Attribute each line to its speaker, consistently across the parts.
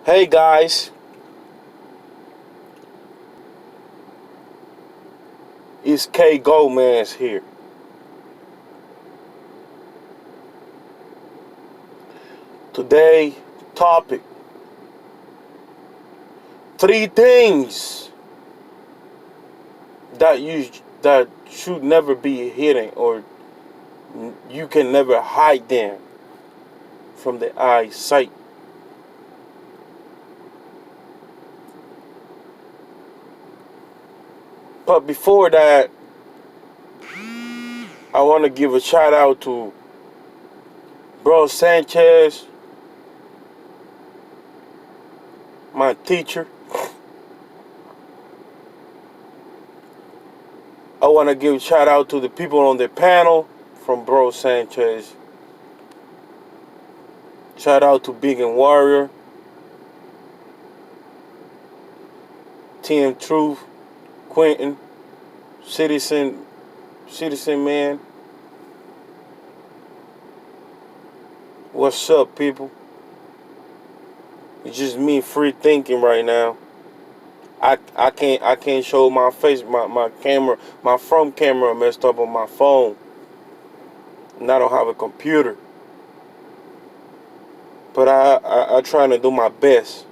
Speaker 1: Hey guys, it's K Gomez here. Today, topic: three things that should never be hidden, or you can never hide them from the eyesight. But before that, I want to give a shout out to Bro Sanchez, my teacher. I want to give a shout out to the people on the panel from Bro Sanchez. Shout out to Big and Warrior, TM Truth, Quentin, Citizen Man. What's up, people? It's just me free thinking right now. I can't show my face. My camera, my front camera messed up on my phone, and I don't have a computer. But I trying to do my best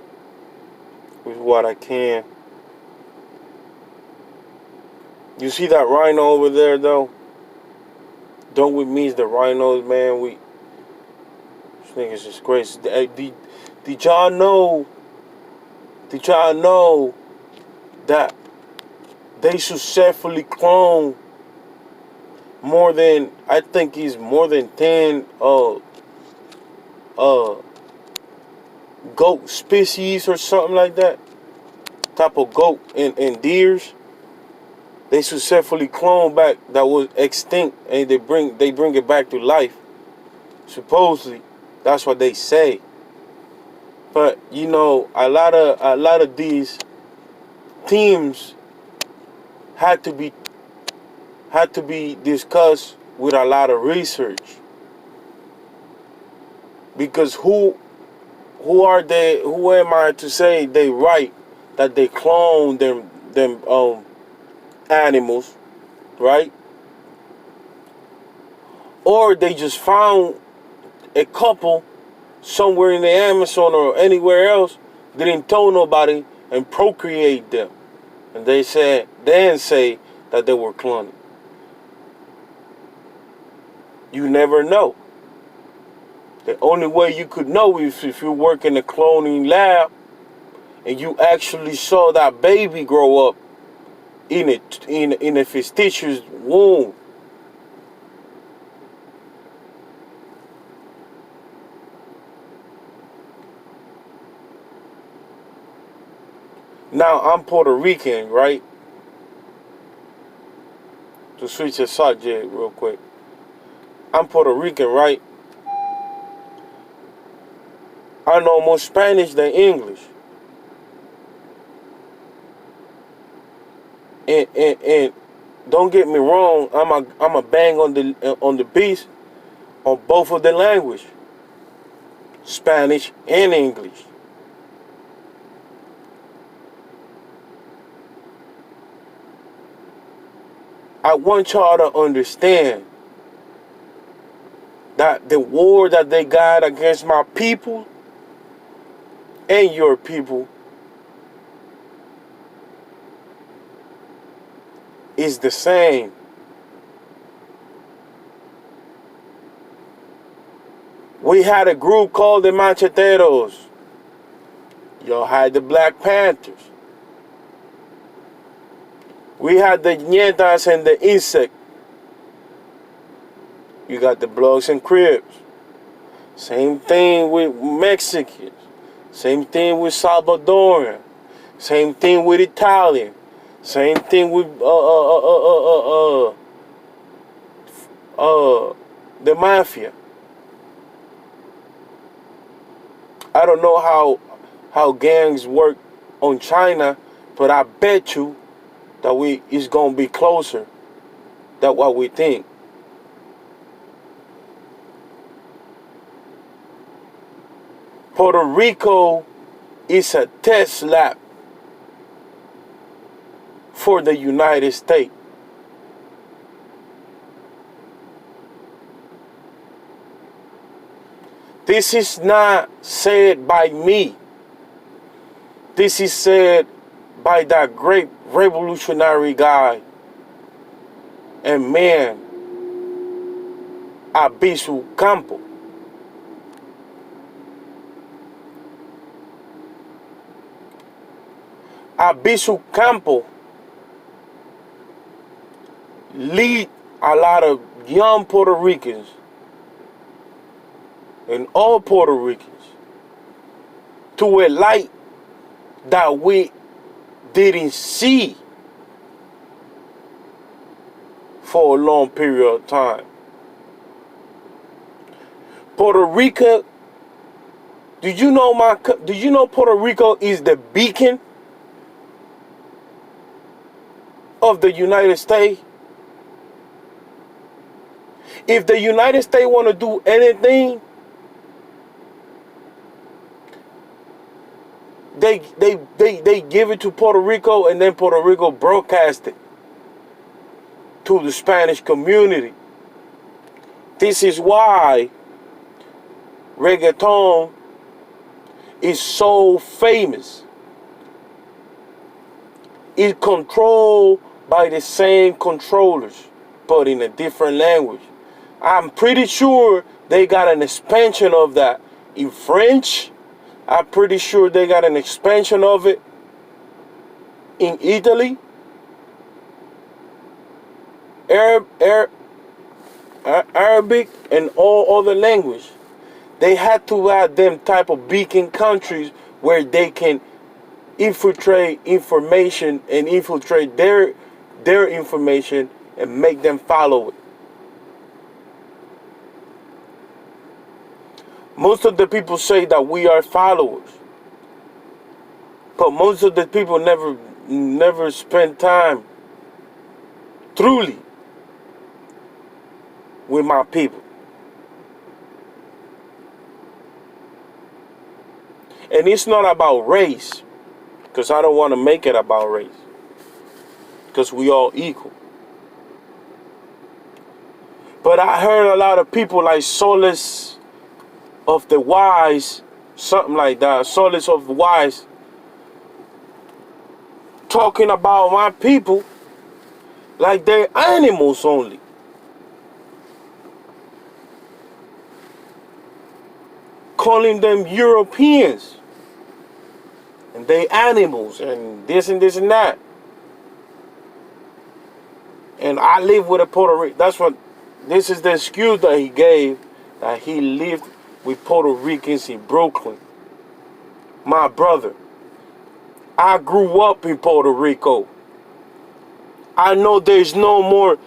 Speaker 1: with what I can. You see that rhino over there, though? Don't with me is the rhinos, man. This nigga's just crazy. Did y'all know? Did y'all know that they successfully clone more than, I think it's more than 10 uh goat species or something like that, type of goat and deers? They successfully clone back that was extinct, and they bring it back to life. Supposedly, that's what they say. But you know, a lot of these themes had to be discussed with a lot of research, because who am I to say they right that they clone them animals, right? Or they just found a couple somewhere in the Amazon or anywhere else, didn't tell nobody, and procreate them, and they say that they were cloning. You never know. The only way you could know is if you work in a cloning lab and you actually saw that baby grow up in a fictitious womb. Now I'm Puerto Rican, right? To switch the subject real quick. I'm Puerto Rican, right? I know more Spanish than English. And don't get me wrong, I'm a bang on the beast on both of the language, Spanish and English. I want y'all to understand that the war that they got against my people and your people is the same. We had a group called the Macheteros. Y'all had the Black Panthers. We had the Nietas and the Insect. You got the Bloods and Crips. Same thing with Mexicans. Same thing with Salvadoran. Same thing with Italian. Same thing with the mafia. I don't know how gangs work on China, but I bet you that it's gonna be closer than what we think. Puerto Rico is a test lab for the United States. This is not said by me. This is said by that great revolutionary guy and man, Abisu Campo. Abisu Campo lead a lot of young Puerto Ricans and all Puerto Ricans to a light that we didn't see for a long period of time. Puerto Rico, do you know Puerto Rico is the beacon of the United States? If the United States want to do anything, they give it to Puerto Rico, and then Puerto Rico broadcast it to the Spanish community. This is why reggaeton is so famous. It's controlled by the same controllers, but in a different language. I'm pretty sure they got an expansion of that in French. I'm pretty sure they got an expansion of it in Italy, Arabic, and all other languages. They had to add them type of beacon countries where they can infiltrate information and infiltrate their information and make them follow it. Most of the people say that we are followers, but most of the people never spend time truly with my people. And it's not about race, because I don't want to make it about race, because we all equal. But I heard a lot of people like Solice of the Wise, something like that, Solice of the Wise, talking about my people like they're animals only. Calling them Europeans and they animals and this and that. And I live with a Puerto Rican. This is the excuse that he gave, that he lived with Puerto Ricans in Brooklyn. My brother, I grew up in Puerto Rico. I know there's no more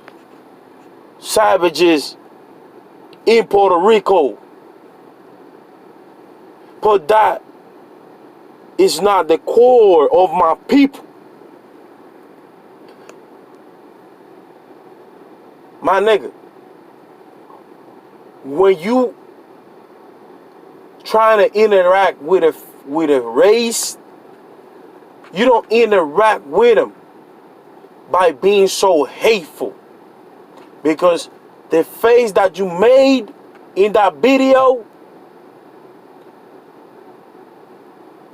Speaker 1: savages in Puerto Rico. But that is not the core of my people. My nigga, when you trying to interact with a race, you don't interact with them by being so hateful. Because the face that you made in that video,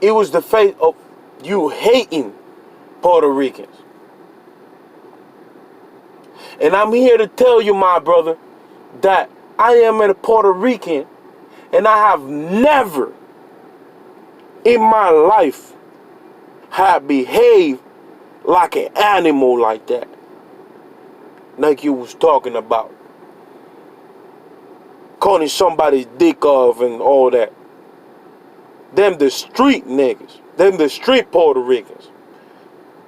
Speaker 1: it was the face of you hating Puerto Ricans. And I'm here to tell you, my brother, that I am a Puerto Rican, and I have never in my life had behaved like an animal like that, like you was talking about, calling somebody's dick off and all that. Them the street niggas. Them the street Puerto Ricans.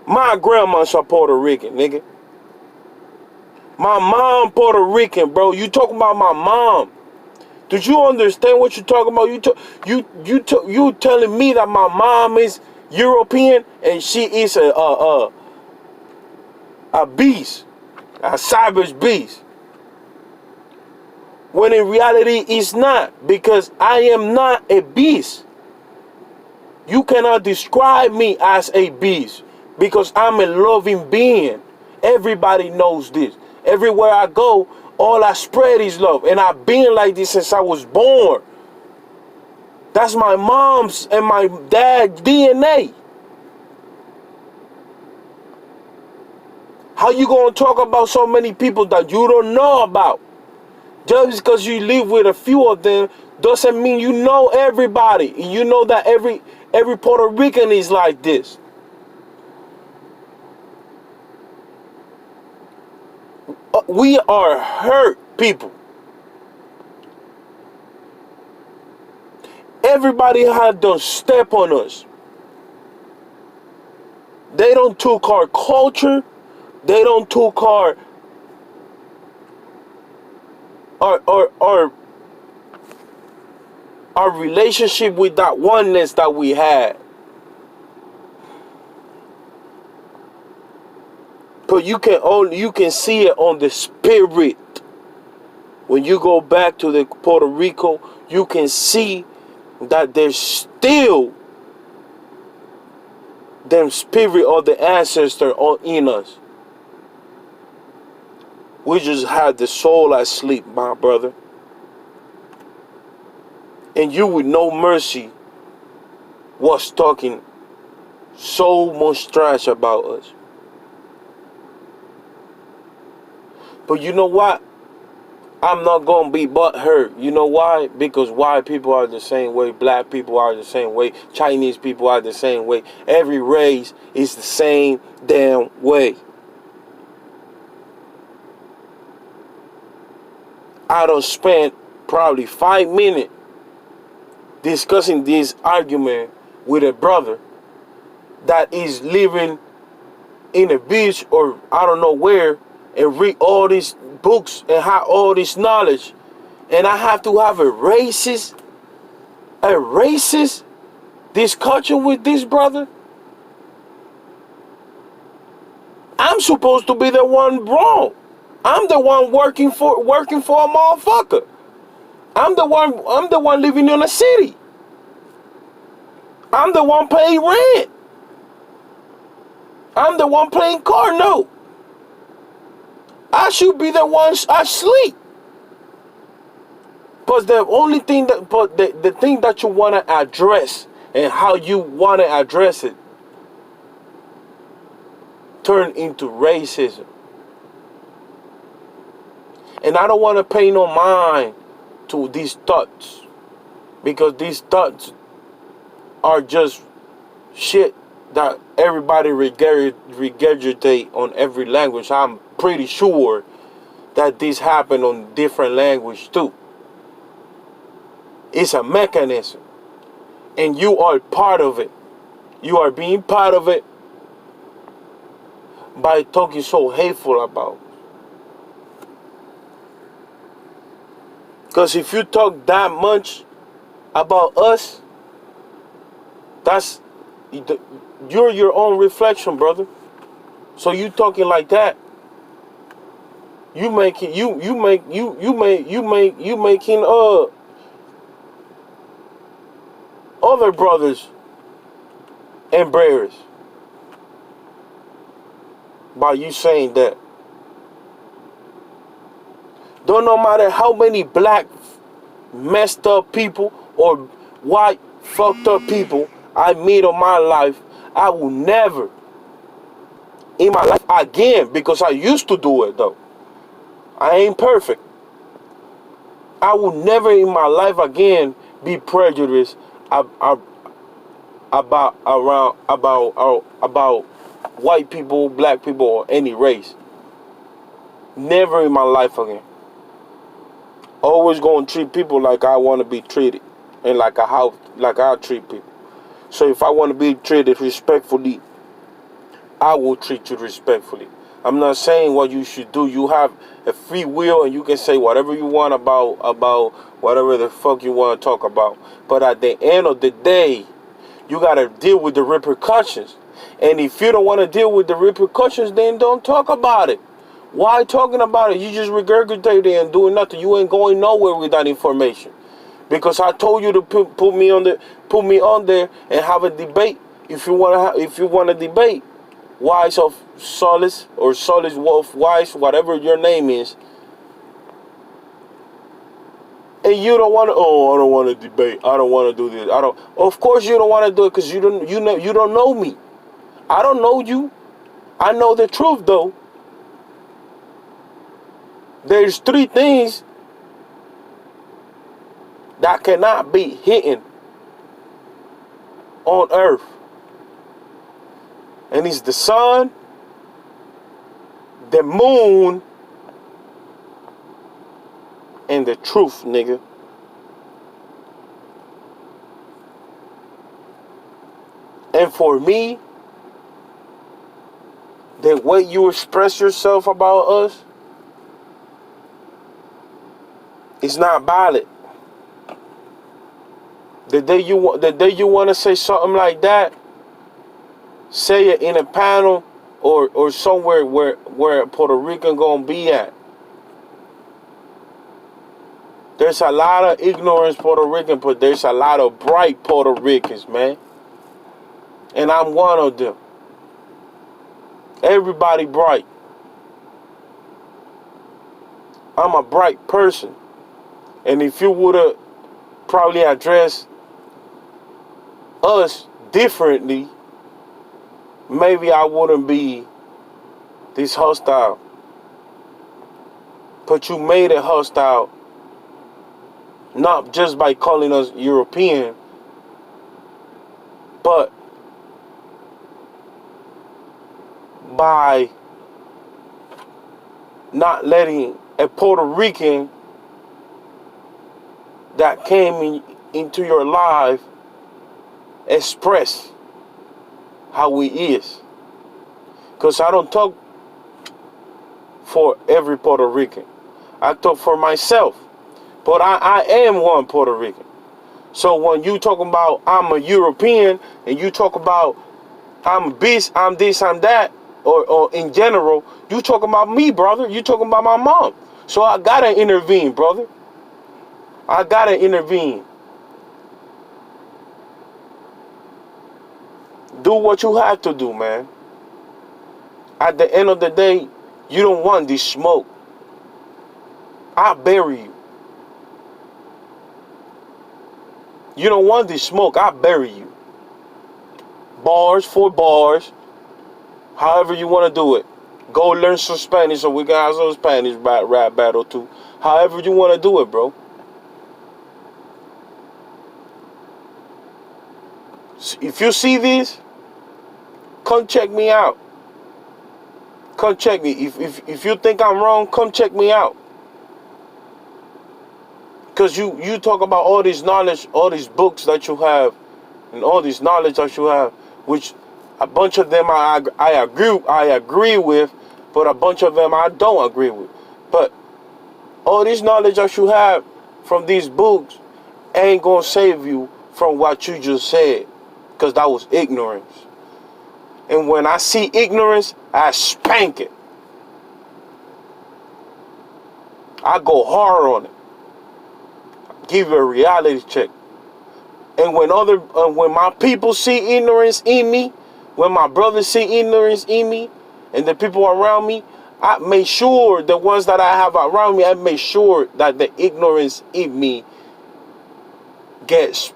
Speaker 1: My grandma's a Puerto Rican, nigga. My mom Puerto Rican, bro. You talking about my mom? Did you understand what you're talking about? You telling me that my mom is European and she is a beast, a savage beast. When in reality it's not, because I am not a beast. You cannot describe me as a beast because I'm a loving being. Everybody knows this. Everywhere I go, all I spread is love. And I've been like this since I was born. That's my mom's and my dad's DNA. How you gonna talk about so many people that you don't know about? Just because you live with a few of them doesn't mean you know everybody. And you know that every Puerto Rican is like this. We are hurt people. Everybody had to step on us. They don't took our culture. They don't took our relationship with that oneness that we had. But you can see it on the spirit. When you go back to the Puerto Rico, you can see that there's still them spirit of the ancestor in us. We just had the soul asleep, my brother. And you with no mercy was talking so much trash about us. But you know what? I'm not going to be butthurt. You know why? Because white people are the same way. Black people are the same way. Chinese people are the same way. Every race is the same damn way. I don't spend probably 5 minutes discussing this argument with a brother that is living in a beach or I don't know where and read all these books and have all this knowledge, and I have to have a racist discussion with this brother. I'm supposed to be the one wrong. I'm the one working for a motherfucker. I'm the one living in a city. I'm the one paying rent. I'm the one paying car note. I should be the one asleep. But the only thing the thing that you want to address and how you want to address it turn into racism. And I don't want to pay no mind to these thoughts, because these thoughts are just shit that everybody regurgitate on every language. I'm pretty sure that this happened on different language too. It's a mechanism, and you are part of it. You are being part of it by talking so hateful about it. Because if you talk that much about us, you're your own reflection, brother. So you talking like that, you making other brothers embarrassed by you saying that. Don't no matter how many black messed up people or white fucked up people I meet in my life, I will never in my life again, because I used to do it though. I ain't perfect. I will never in my life again be prejudiced about white people, black people, or any race. Never in my life again. Always gonna treat people like I want to be treated, and like I treat people. So if I want to be treated respectfully, I will treat you respectfully. I'm not saying what you should do. You have a free will, and you can say whatever you want about whatever the fuck you want to talk about. But at the end of the day, you gotta deal with the repercussions. And if you don't want to deal with the repercussions, then don't talk about it. Why talking about it? You just regurgitating and doing nothing. You ain't going nowhere with that information. Because I told you to put me on there and have a debate. If you wanna debate, Wise of Solice or Solice Wolf Wise, whatever your name is, and you don't want to. Oh, I don't want to debate. I don't want to do this. I don't. Of course you don't want to do it because you don't know me. I don't know you. I know the truth though. There's three things that cannot be hidden on earth. And it's the sun, the moon, and the truth, nigga. And for me, the way you express yourself about us is not valid. The day you want to say something like that, say it in a panel or somewhere where Puerto Rican gonna be at. There's a lot of ignorant Puerto Rican, but there's a lot of bright Puerto Ricans, man. And I'm one of them. Everybody bright. I'm a bright person. And if you would have probably addressed us differently, maybe I wouldn't be this hostile. But you made it hostile, not just by calling us European, but by not letting a Puerto Rican that came into your life express how he is. Because I don't talk for every Puerto Rican. I talk for myself. But I am one Puerto Rican. So when you talk about I'm a European and you talk about I'm this, I'm that, or in general, you talking about me, brother. You talking about my mom. So I gotta intervene, brother. I gotta intervene. Do what you have to do, man. At the end of the day, you don't want this smoke. I'll bury you. You don't want this smoke, I'll bury you. Bars for bars. However you want to do it. Go learn some Spanish so we can have some Spanish rap battle too. However you want to do it, bro. If you see this, come check me out. Come check me. If you think I'm wrong, come check me out. Because you talk about all this knowledge, all these books that you have, and all this knowledge that you have, which a bunch of them I agree with, but a bunch of them I don't agree with. But all this knowledge that you have from these books ain't gonna save you from what you just said, because that was ignorance. And when I see ignorance, I spank it. I go hard on it. Give you a reality check. And when my people see ignorance in me, when my brothers see ignorance in me, and the people around me, I make sure the ones that I have around me, I make sure that the ignorance in me gets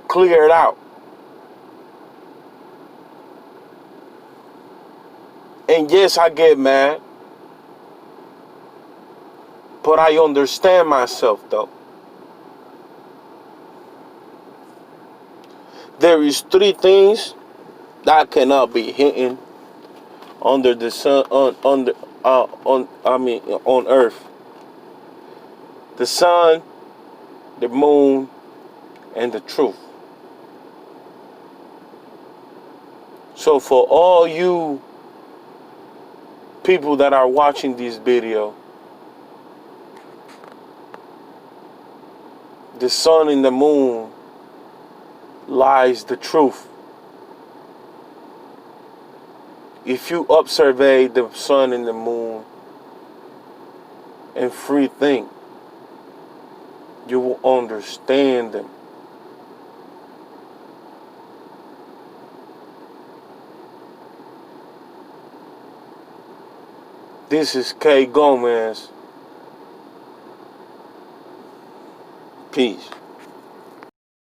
Speaker 1: cleared out. And yes, I get mad. But I understand myself though. There is three things that cannot be hidden under the sun, on earth. The sun, the moon, and the truth. So for all you people that are watching this video, the sun and the moon lies the truth. If you observe the sun and the moon, and free think, you will understand them. This is K Gomez. Peace.